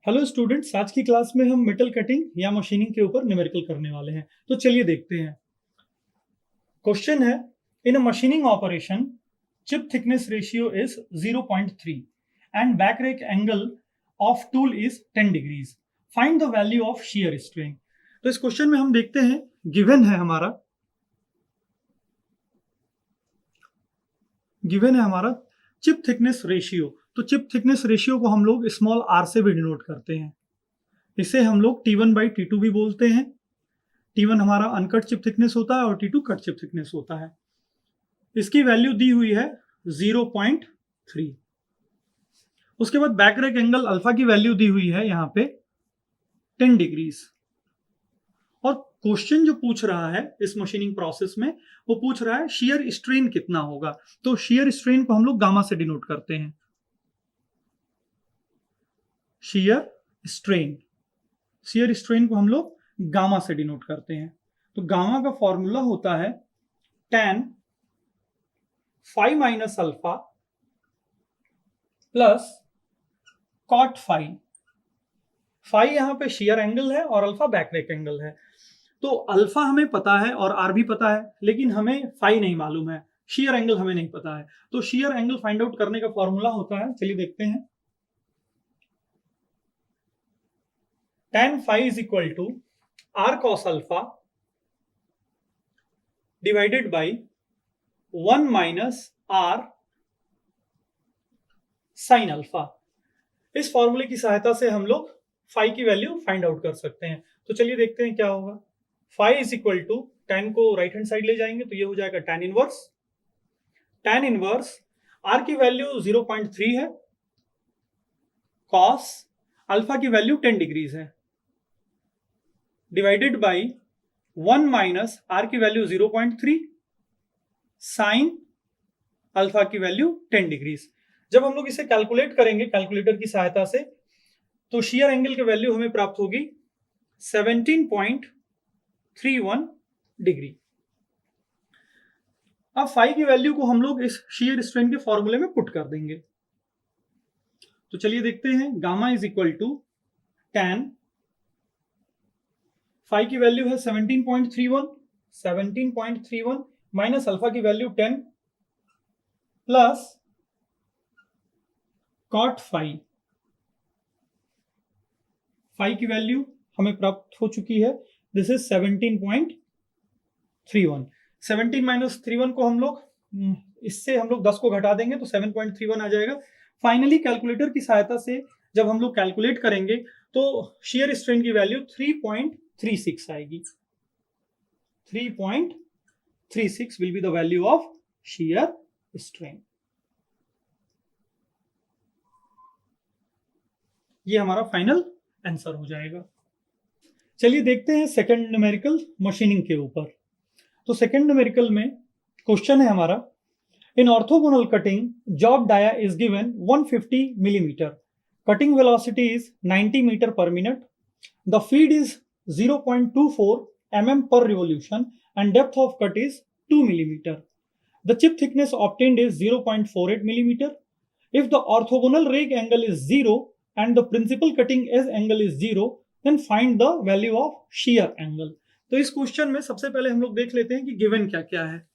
Hello students, आज की class में हम मेटल कटिंग या मशीनिंग के ऊपर न्यूमेरिकल करने वाले हैं। तो चलिए देखते हैं। क्वेश्चन है, in a machining operation chip thickness ratio is 0.3 and back rake angle of tool is 10 degrees. Find the value of shear strain. तो इस क्वेश्चन में हम देखते हैं, गिवन है हमारा चिप थिकनेस रेशियो। तो चिप थिकनेस रेशियो को हम लोग स्मॉल आर से भी डिनोट करते हैं। इसे हम लोग T1/T2 भी बोलते हैं। T1 हमारा अनकट चिप थिकनेस होता है और T2 कट चिप थिकनेस होता है। इसकी वैल्यू दी हुई है 0.3। उसके बाद बैकरेक एंगल अल्फा की वैल्यू दी हुई है यहाँ पे 10 डिग्रीज। और क्वेश्चन जो पूछ रहा है इस मशीनिंग प्रोसेस में, वो पूछ रहा है शियर स्ट्रेन कितना होगा। तो शियर स्ट्रेन को हम लोग गामा से डिनोट करते हैं। शियर स्ट्रेन शियर स्ट्रेन को हम लोग गामा से डिनोट करते हैं। तो गामा का फॉर्मूला होता है tan phi minus alpha plus cot phi. Phi यहां पे शियर एंगल है और अल्फा बैकरेक एंगल है। तो अल्फा हमें पता है और आर भी पता है, लेकिन हमें फाई नहीं मालूम है, शियर एंगल हमें नहीं पता है। तो शियर एंगल फाइंड आउट करने का फॉर्मूला होता है, चलिए देखते हैं। tan phi is equal to R cos alpha divided by 1 minus R sine alpha. इस फॉर्मूले की सहायता से हम लोग फाई की वैल्यू फाइंड आउट कर सकते हैं। तो चलिए देखते हैं क्या होगा। Phi is equal to, tan को राइट हैंड साइड ले जाएंगे तो ये हो जाएगा tan इनवर्स आर की वैल्यू 0.3 है, कॉस अल्फा की वैल्यू 10 डिग्रीज है, डिवाइडेड बाई 1 माइनस आर की वैल्यू 0.3 साइन अल्फा की वैल्यू 10 डिग्रीज। जब हम लोग इसे कैलकुलेट करेंगे कैलकुलेटर की सहायता से, तो शियर एंगल की वैल्यू हमें प्राप्त होगी 17.31 डिग्री। अब फाई की वैल्यू को हम लोग इस शियर स्ट्रेन के फॉर्मूले में पुट कर देंगे। तो चलिए देखते हैं। Gamma is equal to tan phi की वैल्यू है 17.31 माइनस अल्फा की वैल्यू 10 प्लस कॉट फाई की वैल्यू हमें प्राप्त हो चुकी है, दिस इज 17.31। 17 माइनस 31 को हम लोग इससे हम लोग 10 को घटा देंगे तो 7.31 आ जाएगा। फाइनली कैलकुलेटर की सहायता से जब हम लोग कैलकुलेट करेंगे तो शियर स्ट्रेन की वैल्यू 3.36 आएगी। 3.36 will be the value of shear strain. ये हमारा फाइनल आंसर हो जाएगा। चलिए देखते हैं सेकंड न्यूमेरिकल मशीनिंग के ऊपर। तो सेकंड न्यूमेरिकल में क्वेश्चन है हमारा, in orthogonal cutting job dia is given 150 millimetre, cutting velocity is 90 metre per minute, the feed is 0.24 mm per revolution and depth of cut is 2 millimeter. The chip thickness obtained is 0.48 millimeter. If the orthogonal rake angle is 0 and the principal cutting edge angle is 0, then find the value of shear angle. तो इस question में सबसे पहले हम लोग देख लेते हैं कि गिवन क्या क्या है।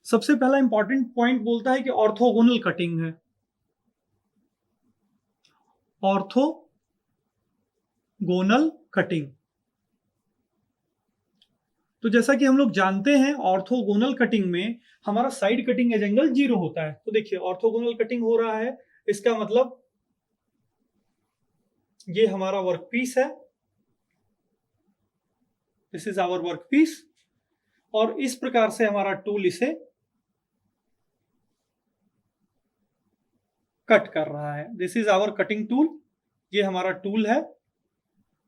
सबसे पहला इंपॉर्टेंट पॉइंट बोलता है कि ऑर्थोगोनल कटिंग है। ऑर्थोगोनल कटिंग, तो जैसा कि हम लोग जानते हैं ऑर्थोगोनल कटिंग में हमारा साइड कटिंग एज एंगल 0 होता है। तो देखिए ऑर्थोगोनल कटिंग हो रहा है, इसका मतलब ये हमारा वर्क पीस है, this is our work piece, और इस प्रकार से हमारा टूल इसे कट कर रहा है। This is our cutting tool, ये हमारा टूल है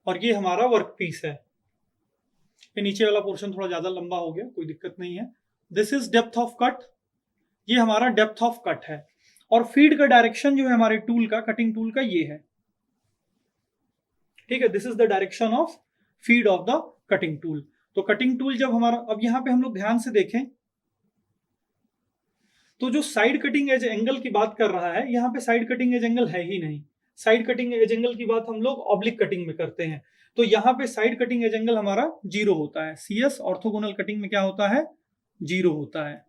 और ये हमारा वर्क पीस है। ये नीचे वाला पोर्शन थोड़ा ज्यादा लंबा हो गया, कोई दिक्कत नहीं है। This is depth of cut, ये हमारा डेप्थ ऑफ कट है। और फीड का डायरेक्शन जो है हमारे टूल का, कटिंग टूल का, ये है, ठीक है। This is the direction of feed of the cutting tool. तो कटिंग टूल जब हमारा, अब यहां पे हम लोग ध्यान से देखें तो जो साइड कटिंग एज एंगल की बात कर रहा है, यहां पे साइड कटिंग एज एंगल है ही नहीं। साइड कटिंग एज एंगल की बात हम लोग ऑब्लिक कटिंग में करते हैं। तो यहाँ पे साइड कटिंग एज एंगल हमारा 0 होता है। CS ऑर्थोगोनल कटिंग में क्या होता है? 0 होता है।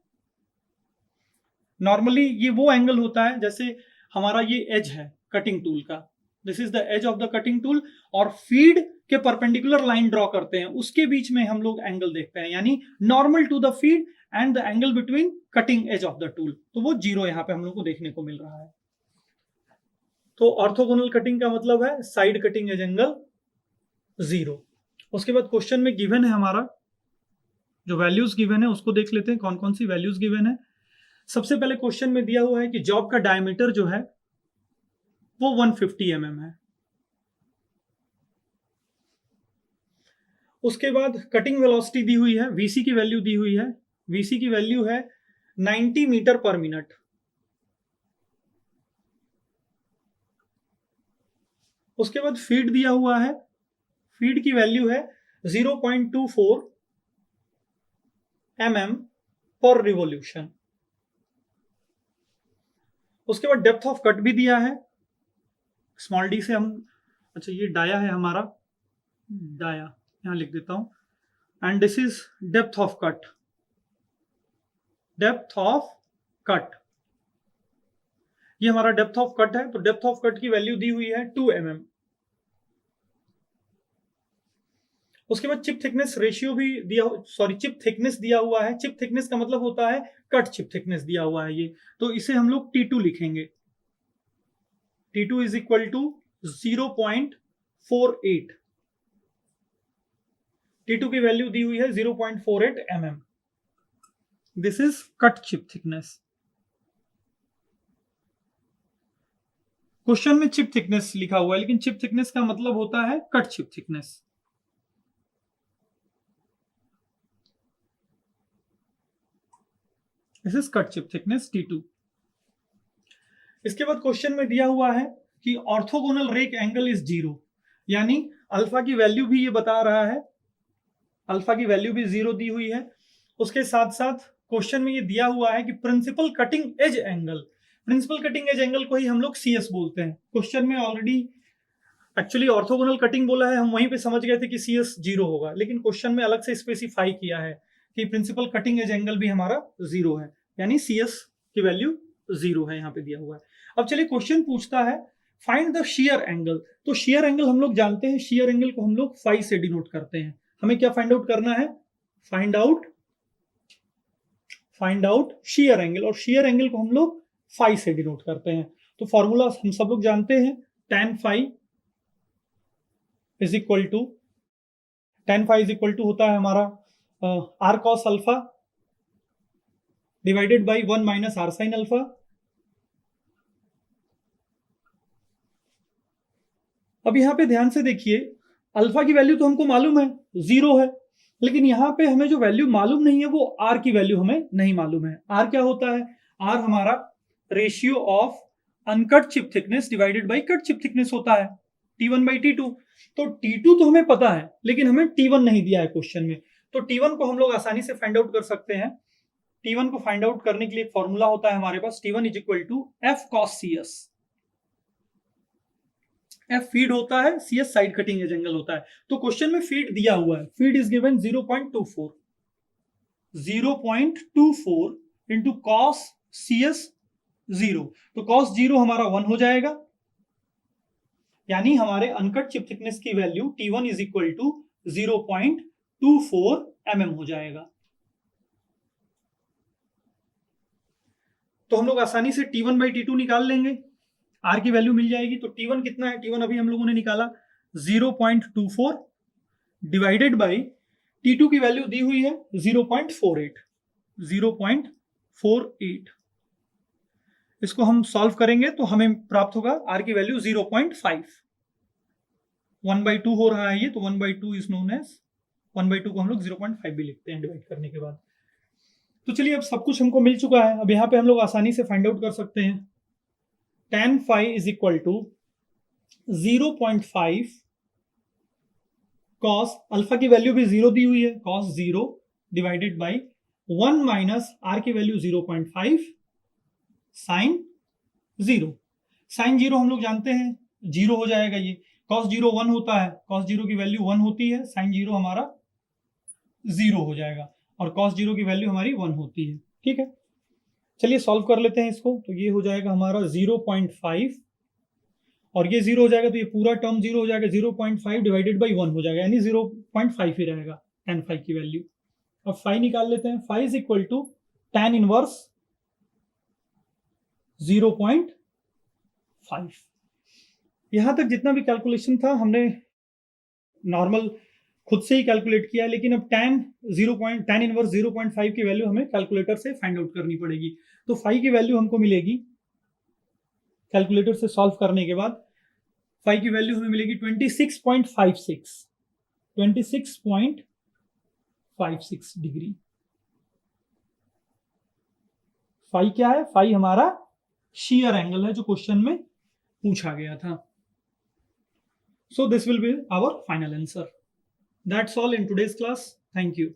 नॉर्मली ये वो एंगल होता है जैसे हमारा ये एज है कटिंग टूल का, this is the edge of the cutting tool, और फीड के परपेंडिकुलर लाइन ड्रॉ करते हैं, उसके बीच में हम लोग एंगल देखते हैं, यानी normal to the feed and the angle between cutting edge of the tool, तो वो 0 यहाँ पे हम लोग को देखने को मिल रहा है। तो ऑर्थोगोनल कटिंग का मतलब है साइड कटिंग एज एंगल 0। उसके बाद क्वेश्चन में गिवन है हमारा, जो वैल्यूज गिवन है उसको देख लेते हैं कौन कौन सी वैल्यूज गिवन है। सबसे पहले क्वेश्चन में दिया हुआ है कि जॉब का डायमीटर जो है वो 150 mm है। उसके बाद कटिंग वेलोसिटी दी हुई है, VC की वैल्यू दी हुई है, VC की वैल्यू है 90 मीटर पर मिनट। उसके बाद फीड दिया हुआ है, फीड की वैल्यू है 0.24 mm पर रिवोल्यूशन। उसके बाद डेप्थ ऑफ कट भी दिया है, स्मॉल डी से हम, अच्छा ये डाया है हमारा, डाया यहां लिख देता हूं, and this is depth of cut, depth of cut, ये हमारा डेप्थ ऑफ कट है। तो डेप्थ ऑफ कट की वैल्यू दी हुई है 2 mm। उसके बाद चिप थिकनेस रेशियो भी दिया, सॉरी चिप थिकनेस दिया हुआ है। चिप थिकनेस का मतलब होता है कट चिप थिकनेस दिया हुआ है ये, तो इसे हम लोग T2 लिखेंगे। T2 is equal to 0.48। T2 की वैल्यू दी हुई है 0.48 mm। This is cut chip thickness. Question में चिप थिकनेस लिखा हुआ है, लेकिन चिप थिकनेस का मतलब होता है cut chip thickness. This is cut chip thickness T2। इसके बाद क्वेश्चन में दिया हुआ है कि ऑर्थोगोनल रेक एंगल इज 0, यानी अल्फा की वैल्यू भी ये बता रहा है, अल्फा की वैल्यू भी 0 दी हुई है। उसके साथ साथ क्वेश्चन में ये दिया हुआ है कि principal cutting edge angle, principal cutting edge angle को ही हम लोग CS बोलते हैं। क्वेश्चन में ऑलरेडी एक्चुअली ऑर्थोगोनल कटिंग बोला है, हम वहीं पे समझ गए थे कि CS 0 होगा, लेकिन क्वेश्चन में अलग से स्पेसिफाई किया है कि प्रिंसिपल कटिंग एज एंगल भी हमारा 0 है, यानी CS की वैल्यू 0 है, यहाँ पे दिया हुआ है। अब चलिए क्वेश्चन पूछता है फाइंड द शियर एंगल। तो शियर एंगल हम लोग जानते हैं, शियर एंगल को हम लोग फाई से डिनोट करते हैं। हमें क्या फाइंड आउट करना है? फाइंड आउट शियर एंगल, और शियर एंगल को हम लोग फाई से डिनोट करते हैं। तो फॉर्मूला हम सब लोग जानते हैं, tan phi is equal to, tan phi is equal to होता है हमारा r cos alpha divided by 1 minus r sin alpha. अब यहां पे ध्यान से देखिए, अल्फा की वैल्यू तो हमको मालूम है 0 है, लेकिन यहां पे हमें जो वैल्यू मालूम नहीं है वो r की वैल्यू हमें नहीं मालूम है। r क्या होता है? r हमारा ratio of uncut chip thickness divided by cut chip thickness होता है, T1 बाई T2। तो T2 तो हमें पता है, लेकिन हमें T1 नहीं दिया है क्वेश्चन में। तो T1 को हम लोग आसानी से फाइंड आउट कर सकते हैं। T1 को फाइंड आउट करने के लिए एक फॉर्मूला होता है हमारे पास, T1 is equal to F cos CS। F feed होता है, CS side cutting edge angle होता है। तो क्वेश्चन में फीड दिया हुआ है, feed is given 0.24 into cos CS 0। तो cos 0 हमारा 1 हो जाएगा, यानी हमारे अनकट चिप थिकनेस की value T1 is equal to 0.24 mm हो जाएगा। तो हम लोग आसानी से T1 बाई T2 निकाल लेंगे, R की वैल्यू मिल जाएगी। तो T1 कितना है? T1 अभी हम लोगों ने निकाला 0.24 डिवाइडेड बाई T2 की वैल्यू दी हुई है 0.48। इसको हम सॉल्व करेंगे तो हमें प्राप्त होगा R की वैल्यू 0.5। 1/2 हो रहा है ये, तो 1/2 इज नोन एज 1/2 को हम लोग 0.5 भी लिखते हैं डिवाइड करने के बाद। तो चलिए अब सब कुछ हमको मिल चुका है, अब यहाँ पे हम लोग आसानी से फाइंड आउट कर सकते हैं। tan phi is equal to 0.5 cos, alpha की वैल्यू भी 0 दी हुई है, cos 0 divided by 1 minus r की वैल्यू 0.5 sin 0। sin 0 हम लोग जानते हैं जीरो हो जाएगा ये, कॉस जीरो 1 होता है, कॉस जीरो की वैल्यू 1 होती है, साइन जीरो हमारा 0 हो जाएगा और कॉस जीरो की वैल्यू हमारी 1 होती है। ठीक है, चलिए सॉल्व कर लेते हैं इसको। तो ये हो जाएगा हमारा 0.5 और ये 0 हो जाएगा तो ये पूरा टर्म 0 हो जाएगा, 0.5 डिवाइडेड बाई 1 हो जाएगा, यानी 0.5 ही रहेगा tan फाइव की वैल्यू। अब फाई निकाल लेते हैं, phi is equal to tan inverse 0.5। यहां तक जितना भी कैलकुलेशन था हमने नॉर्मल खुद से ही कैलकुलेट किया है, लेकिन अब tan इनवर्स 0.5 की वैल्यू हमें कैलकुलेटर से फाइंड आउट करनी पड़ेगी। तो फाई की वैल्यू हमको मिलेगी कैलकुलेटर से सॉल्व करने के बाद, फाई की वैल्यू हमें मिलेगी 26.56 डिग्री। फाई क्या है? फाई हमारा shear एंगल है जो क्वेश्चन में पूछा गया था। So this will be our final answer. That's all in today's class. Thank you.